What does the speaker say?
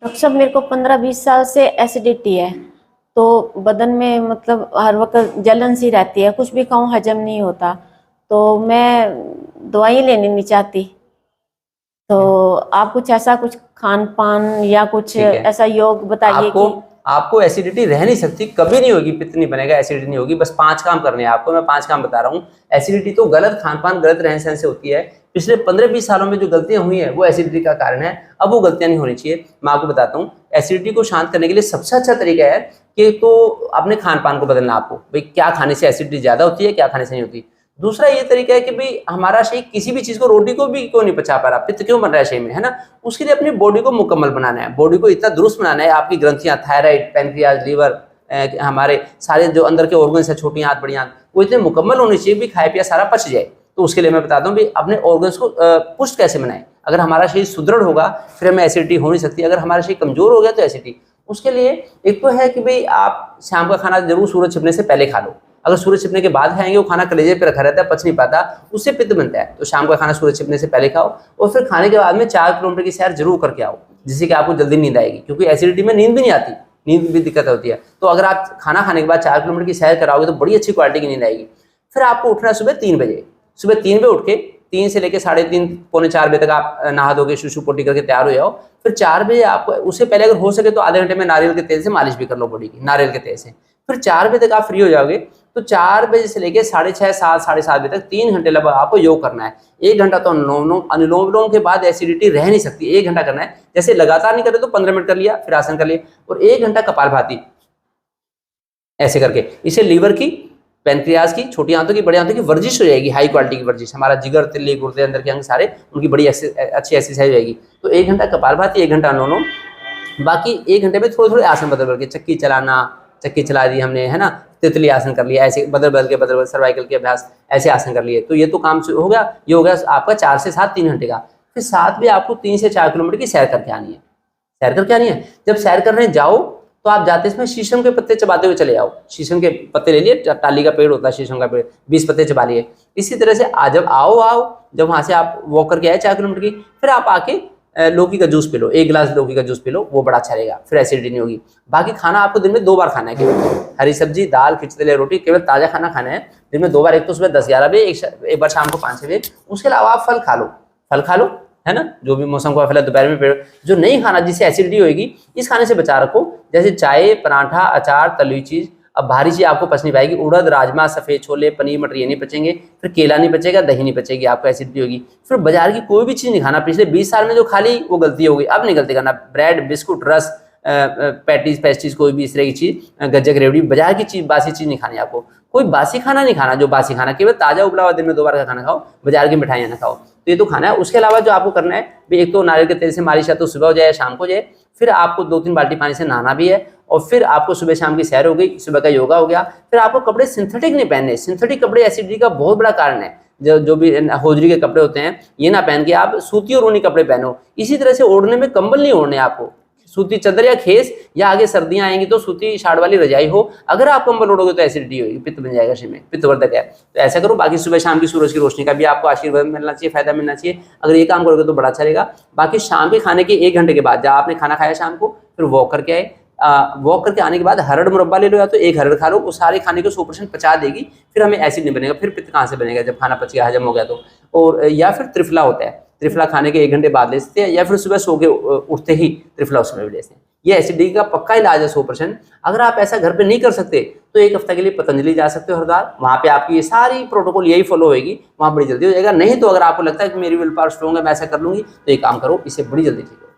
Doctor साहब मेरे को 15-20 साल से एसिडिटी है। तो बदन में मतलब हर वक्त जलन सी रहती है, कुछ भी खाऊं हजम नहीं होता। तो मैं दवाई लेनी नहीं चाहती। तो आप कुछ ऐसा कुछ खान पान या कुछ ठीक है। ऐसा योग बताइए आपको कि आपको एसिडिटी रह नहीं सकती, कभी नहीं होगी, पित्त नहीं बनेगा, एसिडिटी नहीं होगी। बस 5 काम करने हैं आपको, मैं 5 काम बता रहा हूँ। एसिडिटी तो गलत खान पान, गलत रहन सहन से होती है। पिछले 15-20 सालों में जो गलतियां हुई हैं वो एसिडिटी का कारण है। अब वो गलतियां नहीं होनी चाहिए। मैं आपको बताता हूँ, एसिडिटी को शांत करने के लिए सबसे अच्छा तरीका है कि तो अपने खान पान को बदलना। आपको भाई क्या खाने से एसिडिटी ज्यादा होती है, क्या खाने से नहीं होती। दूसरा ये तरीका है कि भाई हमारा शरीर किसी भी चीज को, रोटी को भी क्यों नहीं पचा पा रहा, पित्त क्यों बन रहा है शरीर में, है ना। उसके लिए अपनी बॉडी को मुकम्मल बनाना है, बॉडी को इतना दुरुस्त बनाना है। आपकी ग्रंथियां, थायराइड, पैंक्रियाज, लीवर, हमारे सारे जो अंदर के ऑर्गन्स है, छोटी आंत बड़ी आंत, वो इतने मुकम्मल होने चाहिए भी खाया पिया सारा पच जाए। तो उसके लिए मैं बताता हूँ भी अपने ऑर्गन्स को पुष्ट कैसे बनाए। अगर हमारा शरीर सुदृढ़ होगा फिर हमें एसिडिटी हो नहीं सकती। अगर हमारा शरीर कमजोर हो गया तो एसिडिटी। उसके लिए एक तो है कि भाई आप शाम का खाना जरूर सूरज छिपने से पहले खा लो। अगर सूरज छिपने के बाद खाएंगे वो खाना कलेजे पे रखा रहता है, पच नहीं पाता, उससे पित्त बनता है। तो शाम का खाना सूरज छिपने से पहले खाओ और फिर खाने के बाद में 4 किलोमीटर की सैर जरूर करके आओ, जिससे कि आपको जल्दी नींद आएगी। क्योंकि एसिडिटी में नींद भी नहीं आती, नींद भी दिक्कत होती है। तो अगर आप खाना खाने के बाद 4 किलोमीटर की सैर कराओगे तो बड़ी अच्छी क्वालिटी की नींद आएगी। फिर आपको उठना है सुबह 3 बजे। सुबह 3 बजे उठ के 3 से लेकर 3:30 पौने 4 बजे तक आप नहा धोके शुशु पोटी करके तैयार हो जाओ। फिर 4 बजे आपको, उससे पहले अगर हो सके तो आधे घंटे में नारियल के तेल से मालिश भी कर लो बॉडी की, नारियल के तेल से। फिर 4 बजे तक आप फ्री हो जाओगे। तो 4 बजे से लेकर 6:30, 7, 7:30 बजे तक 3 घंटे लगभग आपको योग करना है। 1 घंटा तो अनुलोम विलोम के बाद एसिडिटी रह नहीं सकती। 1 घंटा करना है। जैसे लगातार नहीं करे तो 15 मिनट कर लिया, फिर आसन कर लिए, और 1 घंटा कपालभाति ऐसे करके। इससे लीवर की, पैनक्रियाज की, छोटी आंतों की, बड़ी आंतों की वर्जिश हो जाएगी, हाई क्वालिटी की वर्जिश। हमारा जिगर, तिल्ली, गुर्दे, अंदर के अंग सारे, उनकी बड़ी अच्छी एक्सरसाइज हो जाएगी। तो 1 घंटा कपालभाति, 1 घंटा अनुलोम, बाकी 1 घंटे में थोड़े थोड़े आसन बदल करके, चक्की चलाना, चक्की चला दी हमने, है ना, तितली आसन कर लिया, ऐसे बदल बदल सर्वाइकल के अभ्यास, ऐसे आसन कर लिए। तो ये तो काम हो गया। ये हो गया आपका 4 से 7, 3 घंटे का। फिर 7 बजे आपको 3 से 4 किलोमीटर की सैर करके आनी है। सैर करके आनी है। जब सैर करने जाओ तो आप जाते इसमें शीशम के पत्ते चबाते हुए चले जाओ। शीशम के पत्ते ले लिए, टाली का पेड़ होता है शीशम का पेड़, 20 पत्ते चबा लिए। इसी तरह से जब जब वहां से आप वॉक करके आए 4 किलोमीटर की, फिर आप आके लौकी का जूस पी लो, 1 गिलास लौकी का जूस पी लो, वो बड़ा अच्छा रहेगा, फिर एसिडिटी नहीं होगी। बाकी खाना आपको दिन में 2 बार खाना है केवल। हरी सब्जी, दाल, खिचड़ी, रोटी, केवल ताजा खाना खाना है दिन में 2 बार। एक तो सुबह 10-11 बजे, एक बार शाम को 5-6 बजे। उसके अलावा आप फल खा लो, फल खा लो, है ना, जो भी मौसम का फल है दोपहर में पेड़। जो नहीं खाना, जिससे एसिडिटी होगी, इस खाने से बचा रखो। जैसे चाय, पराठा, अचार, तली हुई चीज। अब भारी चीज आपको पच नहीं पाएगी। उड़द, राजमा, सफेद छोले, पनीर, मटर, ये नहीं पचेंगे। फिर केला नहीं पचेगा, दही नहीं पचेगी, आपको एसिडिटी होगी। फिर बाजार की कोई भी चीज नहीं खाना। पिछले 20 साल में जो खा ली वो गलती हो गई, अब नहीं गलती करना। ब्रेड, बिस्कुट, रस, पैटीज, पेस्टीज, कोई भी इस तरह की चीज, गज्जक, रेवड़ी, बाजार की चीज, बासी चीज नहीं खानी आपको। कोई बासी खाना नहीं खाना। जो बासी खाना, केवल ताजा उबला हुआ दिन में 2 बार का खाना खाओ, बाजार की मिठाइयां ना खाओ। तो ये तो खाना है। उसके अलावा जो आपको करना है, एक तो नारियल के तेल से मालिश, या तो सुबह हो जाए या शाम को जाए। फिर आपको 2-3 बाल्टी पानी से नहाना भी है। और फिर आपको सुबह शाम की सैर हो गई, सुबह का योगा हो गया। फिर आपको कपड़े सिंथेटिक नहीं पहनने। सिंथेटिक कपड़े एसिडिटी का बहुत बड़ा कारण है। जो भी होजरी के कपड़े होते हैं, ये ना पहन के आप सूती और ऊनी कपड़े पहनो। इसी तरह से ओढ़ने में कंबल नहीं ओढ़ने आपको, सूती चादर या खेस, या आगे सर्दियां आएंगी तो सूती शाड़ वाली रजाई हो। अगर आप कंबल ओढ़ोगे तो एसिडिटी होगी, पित्त बन जाएगा शरीर में, पित्तवर्धक है। तो ऐसा करो। बाकी सुबह शाम की सूरज की रोशनी का भी आपको आशीर्वाद मिलना चाहिए, फायदा मिलना चाहिए। अगर ये काम करोगे तो बड़ा अच्छा रहेगा। बाकी शाम के खाने के 1 घंटे के बाद, जब आपने खाना खाया शाम को, फिर वॉक करके आए। वॉक करके आने के बाद हरड़ मुरब्बा ले लो, या तो 1 हरड़ खा लो, वो सारे खाने को 100% पचा देगी। फिर हमें एसिड नहीं बनेगा। फिर पित्त कहाँ से बनेगा जब खाना पच गया, हजम हो गया तो। और या फिर त्रिफला होता है, त्रिफला खाने के 1 घंटे बाद ले सकते हैं, या फिर सुबह सो के उठते ही त्रिफला उसमें भी ले सकते हैं। ये एसिडिटी का पक्का इलाज है 100%। अगर आप ऐसा घर पे नहीं कर सकते तो 1 हफ्ते के लिए पतंजलि जा सकते हो हरिद्वार। वहां पे आपकी ये सारी प्रोटोकॉल यही फॉलो होगी, वहां बड़ी जल्दी हो जाएगा। नहीं तो अगर आपको लगता है कि मेरी विल पावर स्ट्रॉन्ग है, मैं ऐसा कर लूंगी, तो ये काम करो, इससे बड़ी जल्दी ठीक हो।